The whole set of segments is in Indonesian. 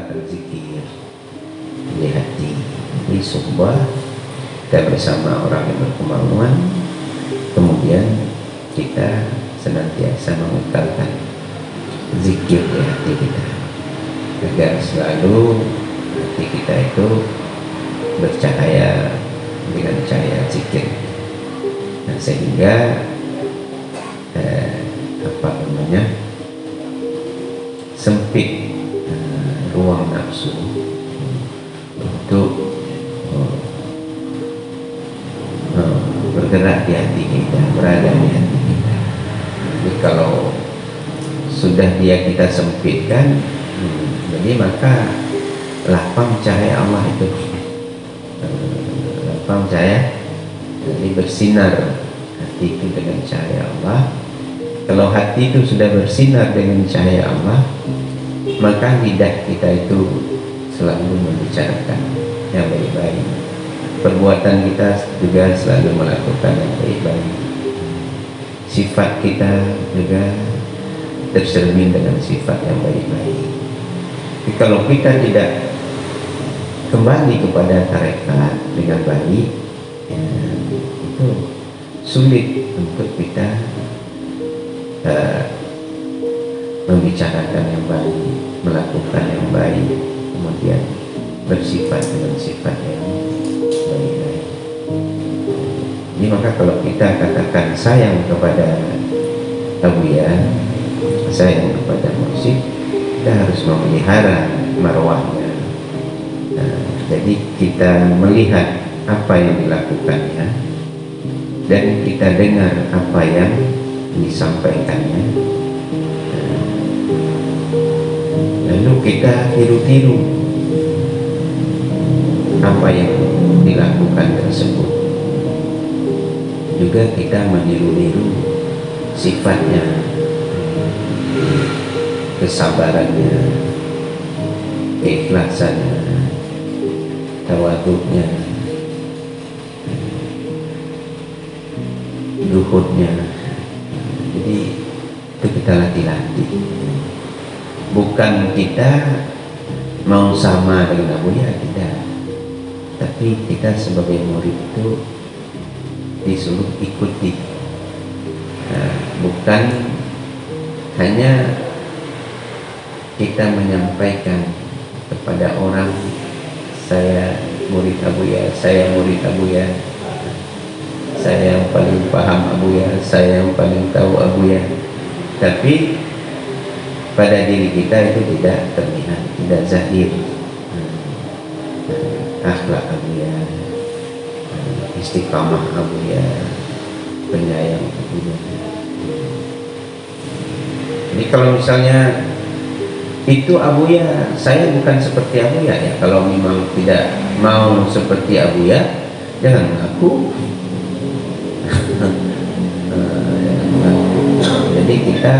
kita berzikir di hati, di suhbah kita bersama orang yang berkemauan, kemudian kita senantiasa mengutarkan zikir di hati kita agar selalu hati kita itu bercahaya dengan cahaya zikir. Nah, sehingga sempit ruang nafsu untuk bergerak di hati kita, berada di hati kita. Jadi kalau sudah dia kita sempitkan, jadi maka lapang cahaya Allah itu, lapang cahaya, jadi bersinar hati itu dengan cahaya Allah. Kalau hati itu sudah bersinar dengan cahaya Allah, maka lidah kita itu selalu membicarakan yang baik-baik, perbuatan kita juga selalu melakukan yang baik-baik, sifat kita juga tercermin dengan sifat yang baik-baik. Tapi kalau kita tidak kembali kepada tarekat dengan baik, ya, itu sulit untuk kita membicarakan yang baik, melakukan yang baik, kemudian bersifat dengan sifat yang baik-baik. Jadi maka kalau kita katakan sayang kepada Abuya, sayang kepada mursyid, kita harus memelihara marwahnya. Jadi kita melihat apa yang dilakukannya dan kita dengar apa yang disampaikannya, lalu kita tiru-tiru apa yang dilakukan tersebut. Juga kita meniru-niru sifatnya, kesabarannya, keikhlasannya, tawaduknya, zuhudnya. Jadi itu kita latih-latih. Bukan kita mau sama dengan Abuya, tidak. Tapi kita sebagai murid itu disuruh ikuti. Bukan hanya kita menyampaikan kepada orang, saya murid Abuya, saya murid Abuya, saya yang paling paham Abuya, saya yang paling tahu Abuya. Tapi pada diri kita itu tidak terlihat, tidak zahir akhlak Abuya, istiqamah Abuya, penyayang Abuya. Jadi kalau misalnya itu Abuya, saya bukan seperti Abuya, ya kalau memang tidak mau seperti Abuya, jangan mengaku. Jadi kita,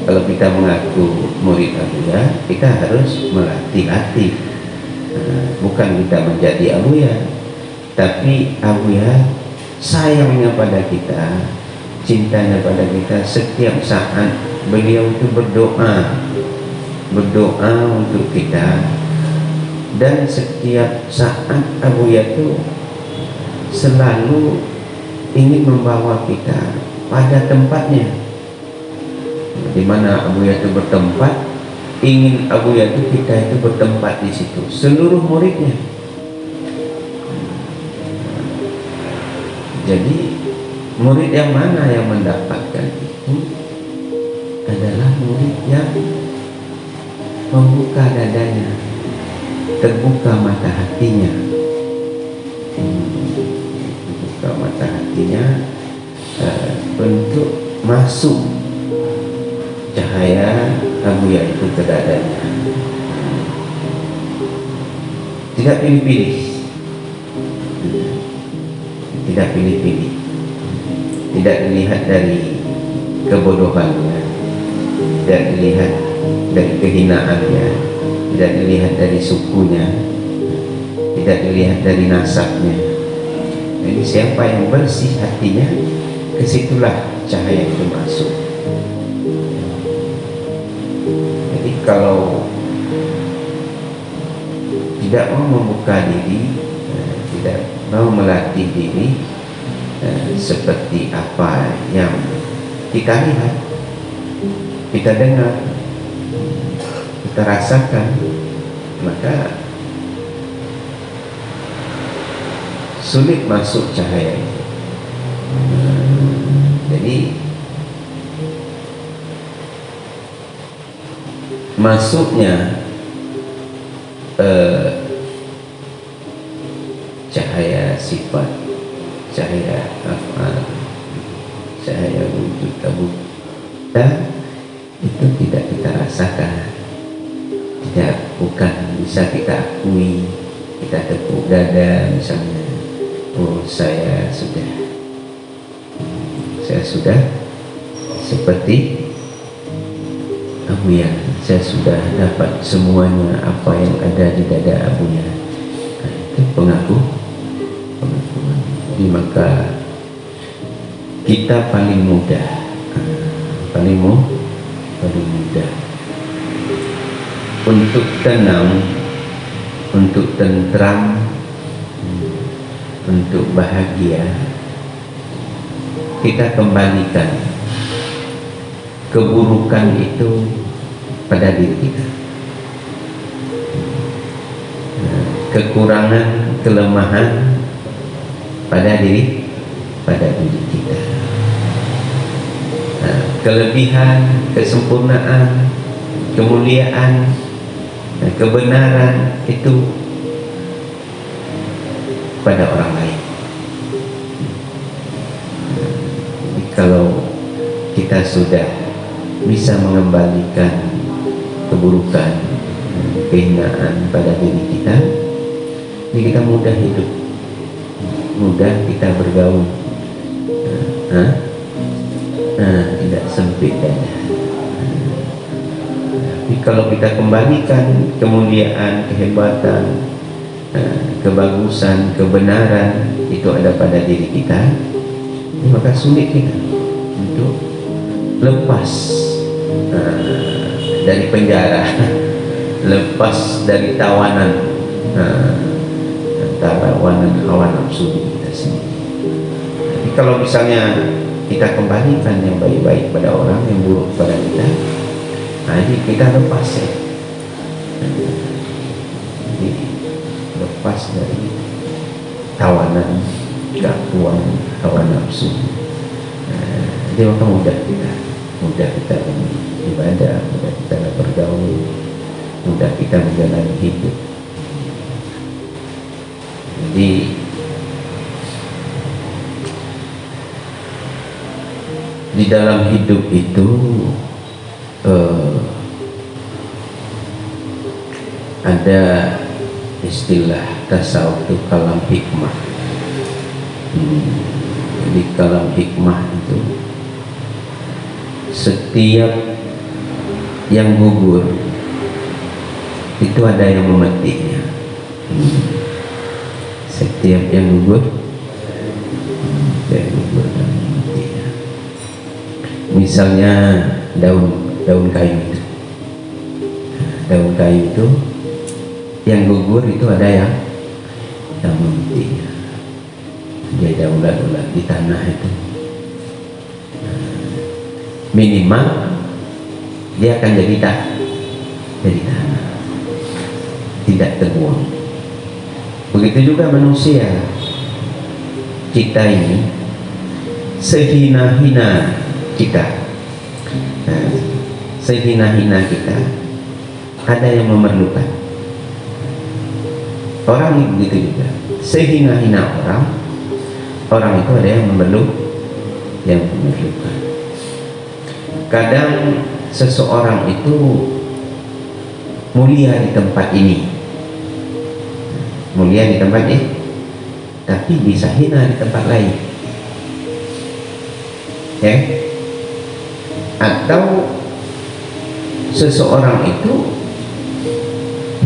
kalau kita mengaku murid Abuya, kita harus melatih-latih. Bukan kita menjadi Abuya, tapi Abuya sayangnya pada kita, cintanya pada kita. Setiap saat beliau itu berdoa untuk kita, dan setiap saat Abuya itu selalu ingin membawa kita pada tempatnya. Di mana Abuya itu bertempat, ingin Abuya itu kita itu bertempat di situ, seluruh muridnya. Jadi murid yang mana yang mendapatkan itu adalah murid yang membuka dadanya, terbuka mata hatinya, terbuka mata hatinya untuk masuk cahaya Abuya itu ke dadanya. Tidak pilih-pilih, tidak pilih-pilih, tidak dilihat dari kebodohannya, tidak dilihat dari kehinaannya, tidak dilihat dari sukunya, tidak dilihat dari nasabnya. Jadi siapa yang bersih hatinya, kesitulah cahaya itu masuk. Jadi kalau tidak mau membuka diri, tidak mau melatih diri seperti apa yang kita lihat, kita dengar, kita rasakan, maka sulit masuk cahaya itu. Jadi masuknya cahaya sifat, cahaya afal, cahaya wujud kabuta itu tidak kita rasakan, bukan bisa kita akui, kita tepuk dada misalnya, oh saya sudah seperti Abuya, saya sudah dapat semuanya apa yang ada di dada Abuya. Itu pengakuan. Jadi maka kita paling mudah untuk tenang, untuk tentram, untuk bahagia, kita kembalikan keburukan itu pada diri kita, kekurangan, kelemahan pada diri kita, kelebihan, kesempurnaan, kemuliaan, kebenaran itu pada orang lain. Kalau kita sudah bisa mengembalikan keburukan, kehinaan pada diri kita, ini kita mudah hidup, mudah kita bergaul, tidak sempit dada. Tapi kalau kita kembalikan kemuliaan, kehebatan, kebagusan, kebenaran itu ada pada diri kita, maka sulit kita untuk lepas dari penjara, lepas dari tawanan antara hawa nafsu kita sendiri. Tapi kalau misalnya kita kembalikan yang baik-baik pada orang, yang buruk pada kita, jadi kita lepas ya. Jadi lepas dari tawanan, keakuan, hawa nafsu. Jadi maka mudah kita beribadah, mudah kita bergaul, mudah kita menjalani hidup. Jadi di dalam hidup itu ada istilah tasawuf itu kalam hikmah. Jadi kalam hikmah itu setiap yang gugur itu ada yang memetiknya. Setiap yang gugur dan memetiknya. Misalnya daun kayu itu, daun kayu itu yang gugur itu ada yang memetiknya. Dia ada ulat-ulat di tanah itu, minimal dia akan jadi tanah, tidak terbuang. Begitu juga manusia kita ini, sehina-hina kita, sehina-hina kita, ada yang memerlukan. Orang ini begitu juga, sehina-hina orang itu ada yang memerlukan. Kadang seseorang itu mulia di tempat ini, tapi bisa hina di tempat lain, ya. Atau seseorang itu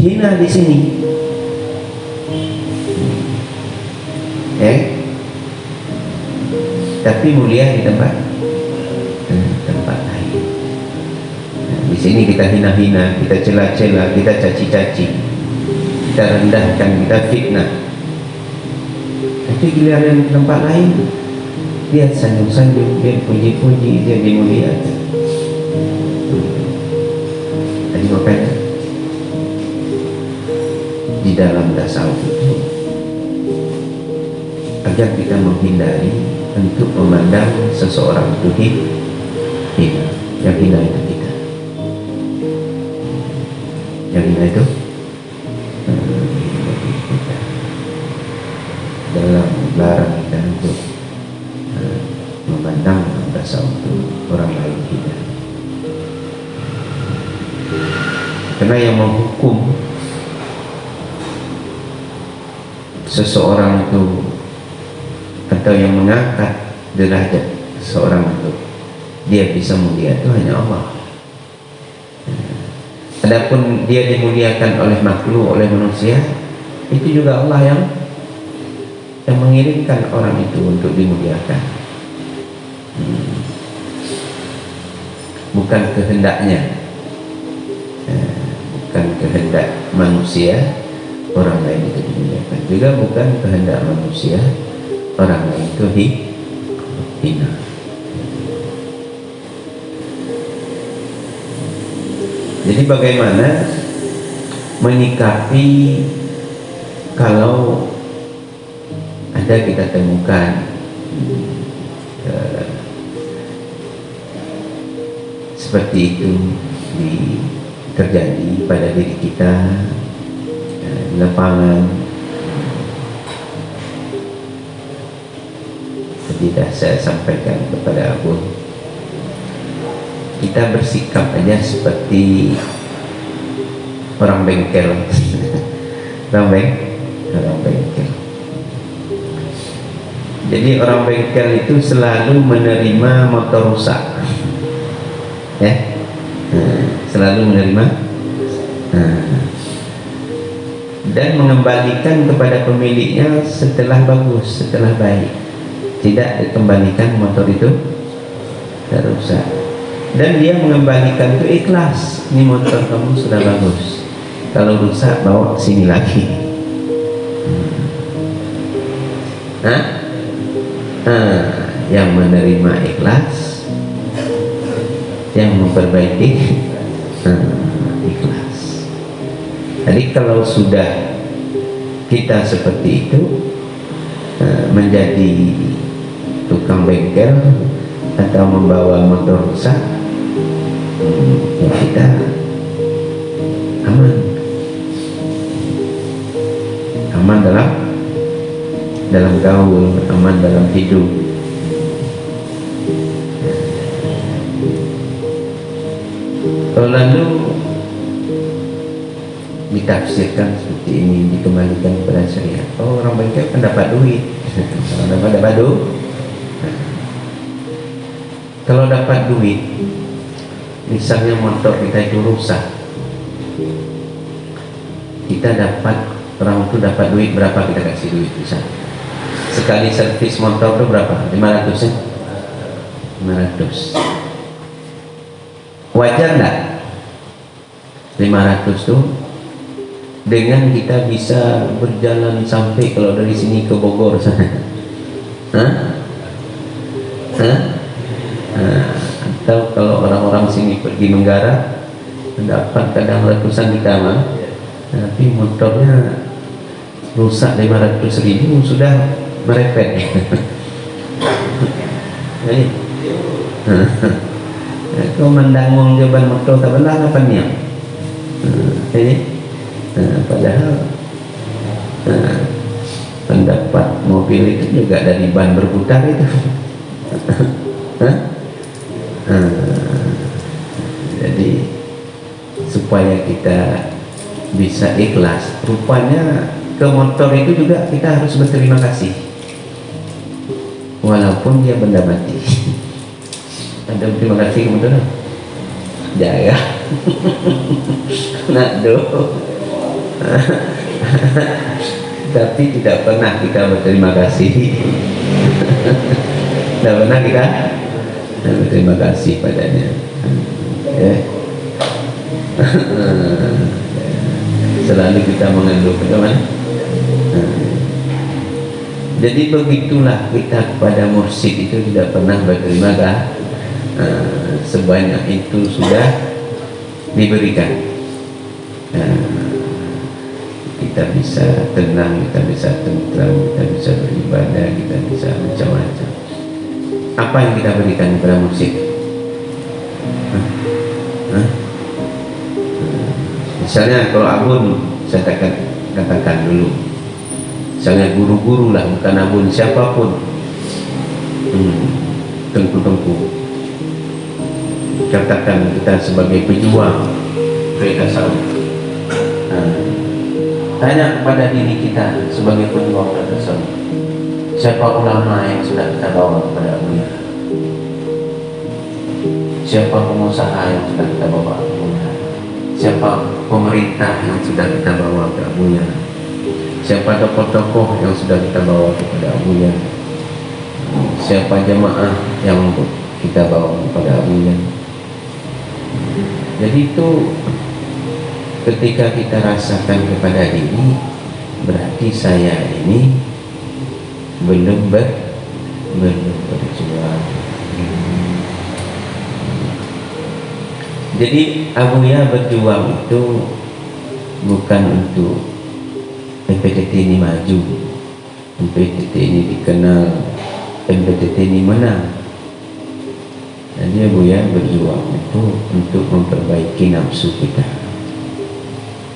hina di sini, ya, tapi mulia di tempat lain. Di sini kita hina-hina, kita cela-cela, kita caci-caci, kita kita rendahkan, kita fitnah. Tapi giliran tempat lain dia sanjung-sanjung, dia puji-puji, dia dimuliakan. Jadi makanya di dalam tasawuf itu, agar kita menghindari untuk memandang seseorang itu hina. Yang hina itu kita, yang hina itu kita. Dalam larang kita untuk memandang tasawuf itu orang lain hina. Karena yang menghukum seseorang itu atau yang mengangkat derajat seseorang itu dia bisa mulia itu hanya Allah. Adapun dia dimuliakan oleh makhluk, oleh manusia, itu juga Allah yang mengirimkan orang itu untuk dimuliakan. Bukan kehendaknya, bukan kehendak manusia orang lain itu dimuliakan, juga bukan kehendak manusia orang lain itu hina. Jadi bagaimana menyikapi kalau ada kita temukan seperti itu terjadi pada diri kita di lapangan. Tidak saya sampaikan kepada Abu, kita bersikap aja seperti orang bengkel. orang bengkel. Jadi orang bengkel itu selalu menerima motor rusak, ya, selalu menerima dan mengembalikan kepada pemiliknya setelah bagus, setelah baik. Tidak dikembalikan motor itu rusak, dan dia mengembalikan itu ikhlas. Ini motor kamu sudah bagus, kalau rusak bawa ke sini lagi. Yang menerima ikhlas, yang memperbaiki ikhlas. Jadi kalau sudah kita seperti itu, menjadi tukang bengkel atau membawa motor rusak, ya kita aman dalam gaul, aman dalam hidup. Kalau lalu ditafsirkan seperti ini, dikembalikan kepada syariat. Oh, orang bengkel kan dapat duit. dapat duit. Kalau dapat duit, misalnya motor kita itu rusak, kita dapat, orang itu dapat duit berapa, kita kasih duit misalnya. Sekali servis motor itu berapa? 500 ya? 500. Wajar enggak? 500 tuh dengan kita bisa berjalan sampai kalau dari sini ke Bogor sana. Atau kalau orang-orang sini pergi menggarap mendapat kadang ratusan juta mah, tapi motornya rusak 500.000 sudah merepet. Jadi kau mendangung jawaban motor tak belah apa ni? Jadi padahal pendapat mobil itu juga dari ban berputar itu. Jadi supaya kita bisa ikhlas, rupanya ke motor itu juga kita harus berterima kasih walaupun dia benda mati. Ada terima kasih ke motor jaga nak tapi tidak pernah kita berterima kasih. Tidak pernah kita berterima kasih padanya, ya. selalu kita mengandung bagaimana. Jadi begitulah kita kepada mursyid itu tidak pernah berterima kasih. Sebanyak itu sudah diberikan. Kita bisa tenang, kita bisa tentram, kita bisa beribadah, kita bisa macam-macam. Apa yang kita berikan kepada mursyid? Misalnya kalau abun, saya katakan dulu, misalnya guru-guru lah, bukan abun, siapapun, tengku-tengku, katakan kita sebagai pejuang mereka sama. Tanya kepada diri kita sebagai pejuang mereka sama, siapa ulama yang sudah kita bawa kepada dunia? Siapa pengusaha yang sudah kita bawa ke dunia? Siapa pemerintah yang sudah kita bawa ke abunya? Siapa tokoh-tokoh yang sudah kita bawa kepada abunya? Siapa jemaah yang kita bawa kepada abunya? Jadi itu ketika kita rasakan kepada diri, berarti saya ini belum berjuang. Jadi Abuya berjuang itu bukan untuk MPTT ini maju, MPTT ini dikenal, MPTT ini menang. Jadi Abuya berjuang itu untuk memperbaiki nafsu kita,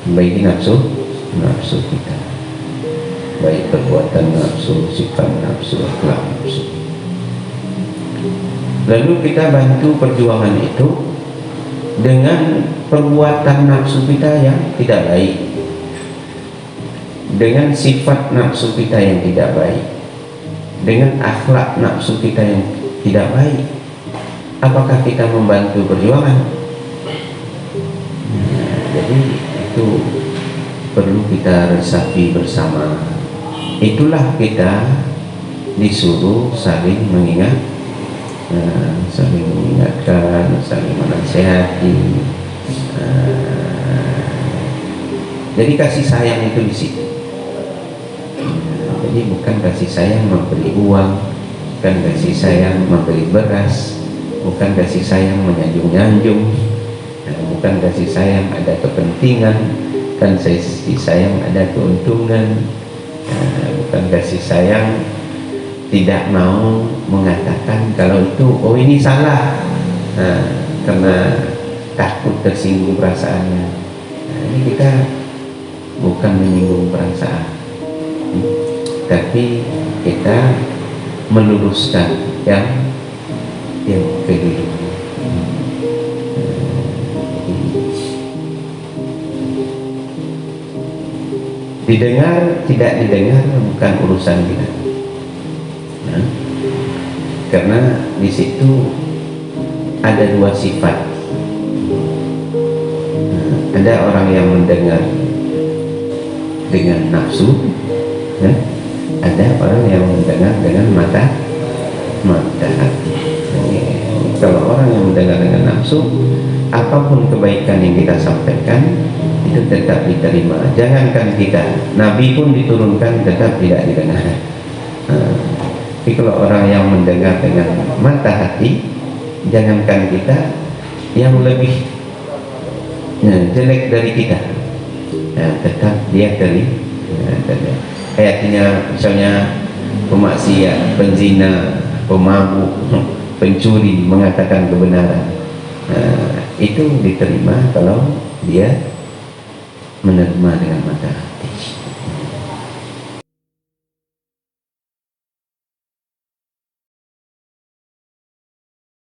memperbaiki nafsu kita, baik perbuatan nafsu, sifat nafsu, akhlak nafsu. Lalu kita bantu perjuangan itu dengan perbuatan nafsu kita yang tidak baik, dengan sifat nafsu kita yang tidak baik, dengan akhlak nafsu kita yang tidak baik. Apakah kita membantu perjuangan? Jadi itu perlu kita resapi bersama. Itulah kita disuruh saling saling mengingatkan, saling menasihati. Jadi kasih sayang itu di situ. Jadi bukan kasih sayang memberi uang, bukan kasih sayang memberi beras, bukan kasih sayang menyanjung-nyanjung, bukan kasih sayang ada kepentingan, kan kasih sayang ada keuntungan, bukan kasih sayang tidak mau mengatakan kalau itu, oh ini salah, karena takut tersinggung perasaannya. Ini kita bukan menyinggung perasaan, tapi kita meluruskan yang keliru. Didengar tidak didengar bukan urusan kita. Karena di situ ada dua sifat. Ada orang yang mendengar dengan nafsu, ada orang yang mendengar dengan mata hati. Kalau orang yang mendengar dengan nafsu, apapun kebaikan yang kita sampaikan itu tetap diterima. Jangankan kita, Nabi pun diturunkan tetap tidak didengar. Tapi kalau orang yang mendengar dengan mata hati, jangankan kita, yang lebih jelek dari kita, tetap dia terima. Ayatnya misalnya pemaksiat, penzina, pemabuk, pencuri mengatakan kebenaran, itu diterima kalau dia menerima dengan mata.